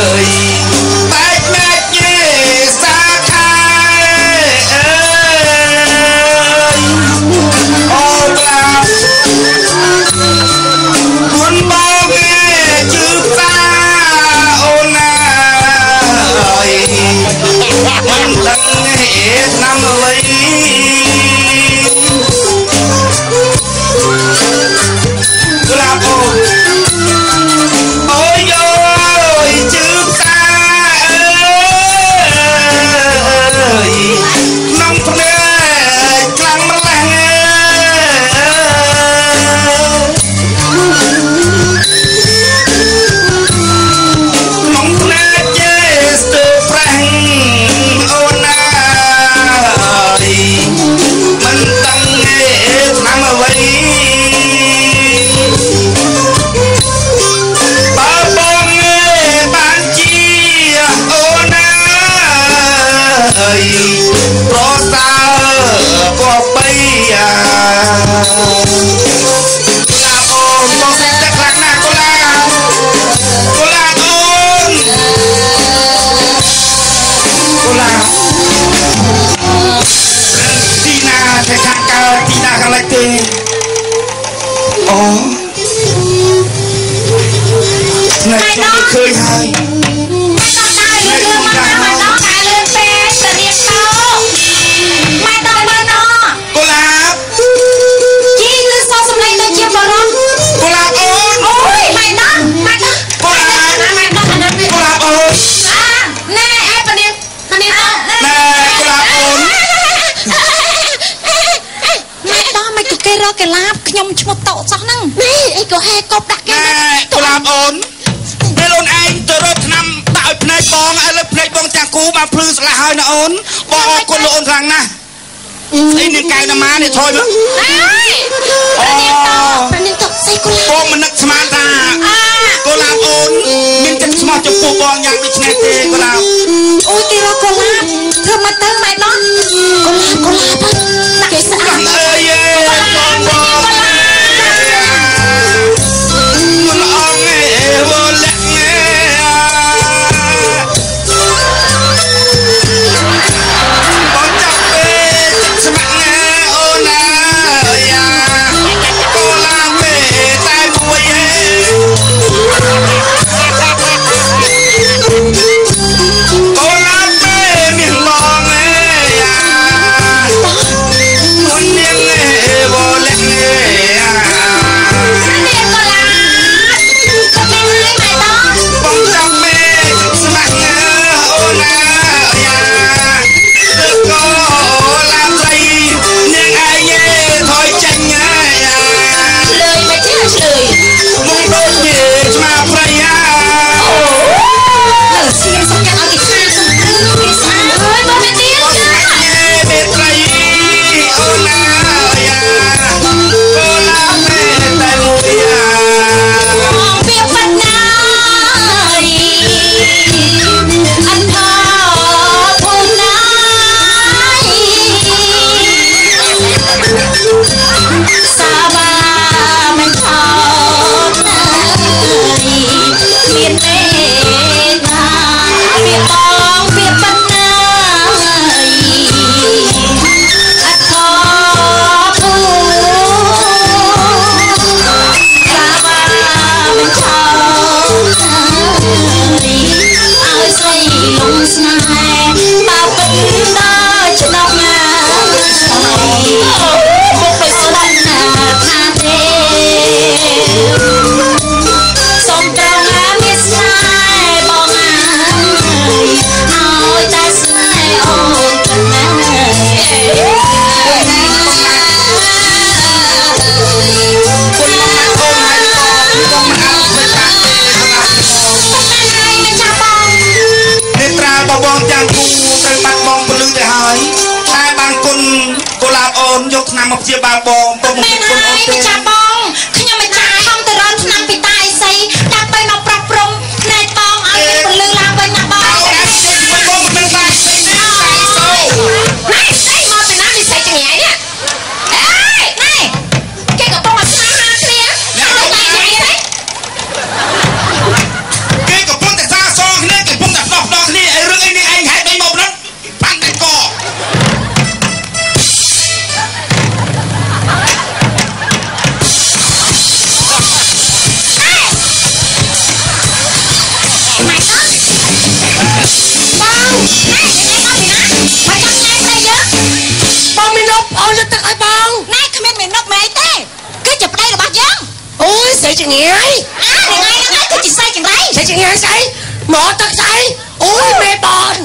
thôi mà cô mình nấc smart ta cô làm ôn mình chân smart cho cô con nhạc đi nghe tê cô làm ôi kia cô làm thưa mà tới mày đó cô làm cái sao ơiយកឆ្នាំមកជាបាបងពុំមិនគុណអូនទេចាបងខ្ញុំមិនចាខ្ញុំទៅរកឆ្នាំពីតាអីសីដើម្បីមកប្រាប់ព្រំផ្នែកបងឲ្យពលឺឡើងវិញណាបងបងមិនដឹងថាស្អីនេះស្អីសូនេះស្អីមកពីណានេះស្អីចង្អាយនេះអេនេះគេក៏បងឲ្យស្នាហាគ្នាអ្នកទៅតែចង្អាយទេគេក៏ប៉ុន្តែសាសងគ្នា បងយកទឹកឲ្យបងណែគ្មានមាននុកមែនទេគឺជាប្តីរបស់យើងអូយស្អីចងាយថ្ងៃហ្នឹងគឺជាស្អីចង្រៃស្អីចងាយស្អីមកទឹកស្អីអូយមេបន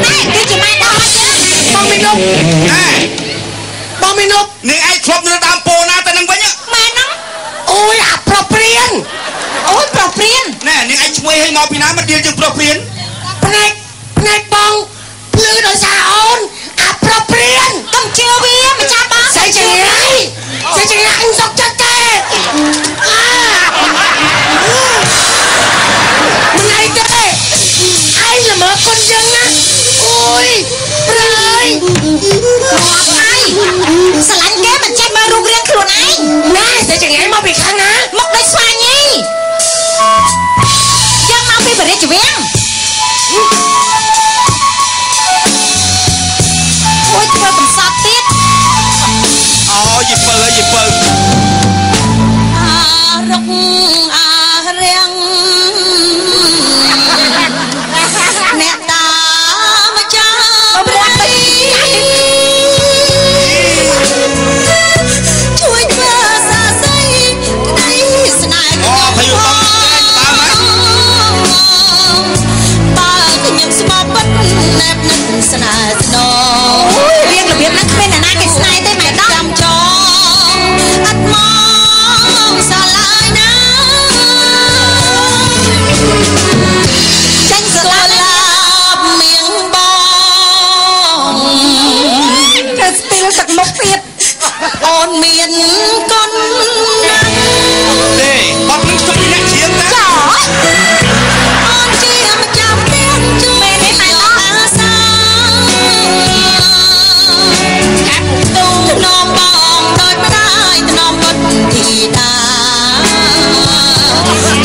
ណែគឺជាម៉ែបងយើងបងមីនុកណែបងមីនុកនាងឯងធ្លាប់នៅដើមពោណាទៅនឹងវិញម៉ែហ្នឹងអូយអាប្រុសព្រៀនអូយប្រុសព្រៀនណែនាងឯងឈ្មោះឲ្យមកពីណាមកដៀលជាងប្រុសព្រៀនផ្នែកបងភ្លឺដោយសារអូនអាប្រុសព្រៀនកុំជឿវាម្ចាស់បងស្អីចងាយស្អីចងាយអញសុកចិត្តទេមិនអីទេឯងល្មើគុណយើងណាអូយប្រើយគាត់ហើយស្រឡាញ់គេមិនចេះមើលរូបរាងខ្លួនឯងណែស្អីចងាយមកពីខាងណាមកដោយស្វាញីយើងមកពីបរិយាជវាំងអូយធ្វើកំសត់ទៀតអូយីពើយីពើអារុកអារៀងអ្នកតាម្ចាស់ព្រះទីជួយធ្វើសាស័យក្តីស្នេហ៍អូភ័យបងបើខ្ញុំស្មោះពិតណែបនឹងស្នេហ៍ស្នងរៀងរបៀបហ្នឹងគ្មានអ្នកណាគេស្នេហ៍ទេម៉ែដល់ចាំចងអត់មកសាឡាយណាចាញ់សាឡាបមៀងបងទៅស្ទីលទឹកមុខទៀតអូនមានកូនណាស់ទេបបនឹងជួយអ្នកជាងណាចាអូនជាម្ចាស់ផ្ទះជួយនេះម៉ែដល់អាសាកាត់ទូនំបងដោយផ្ដាយថ្នមបុតធីតា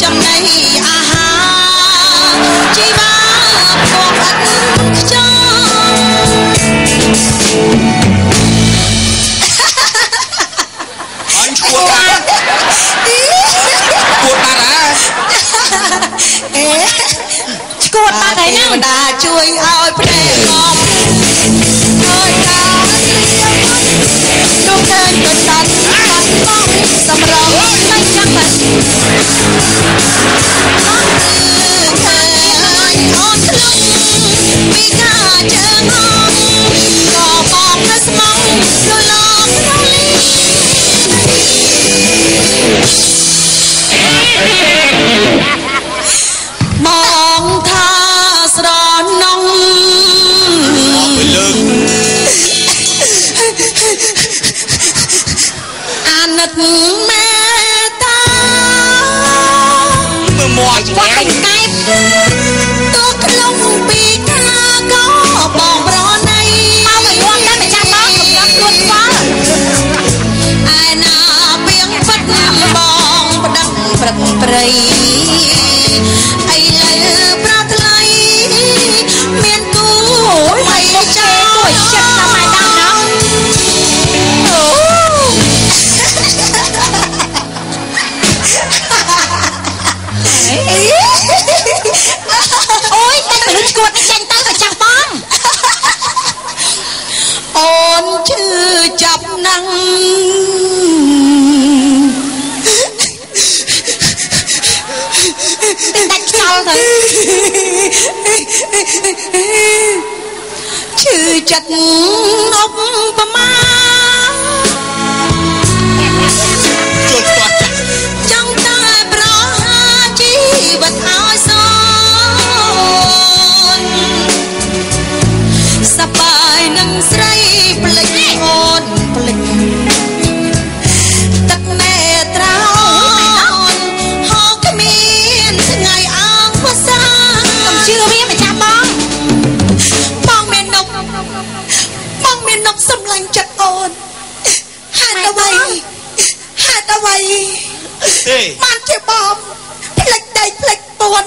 ចំណៃអាហារជីវ៉ាពួកអត់ខ្ចោអញឈួរតាឈួរតារ៉ាឈួរតារ៉ាហ្នឹងបណ្ដាជួយឲ្យផ្ដេកមកអើយតាលោកឃើញទៅតាត់បងសម្រងតែចាំតែអូនខ្លួនពីការជើងក៏បងទៅស្មងលលងទៅលីបងថាស្រណងទៅលើកអាណិតមេតាមើលមាត់បាច់កែបទូក្នុងពីការក៏បងប្រណីមកឲ្យរួមតែម្ចាស់បងកំដត់ខ្លួនស្គាល់ឯណាពីងពិតបងប្តឹងព្រឹកព្រៃអីលើប្រថ្លៃមានគូមិនចាជួយចិត្តតាមឯដល់ណោអូអូយតែមនុស្សឈួតចេញទៅក៏ចាំបងអូនឈឺចាប់ណាំងដាច់ខ្យល់ទៅឈឺចិត្តអុកប្រមាជួលស្ទាត់ចាចង់តែប្រហាជីវិតឲ្យសនសបាយនឹងស្រីផ្លេចអូនផ្លេចទឹកណែត្រោនហោគ្មានថ្ងៃអងភាសាកុំជឿវាម្ចាស់បងមាននុកសម្លាញ់ចិត្តអូនហេតុអ្វីបានជាបងផ្លេចដៃផ្លេចពួន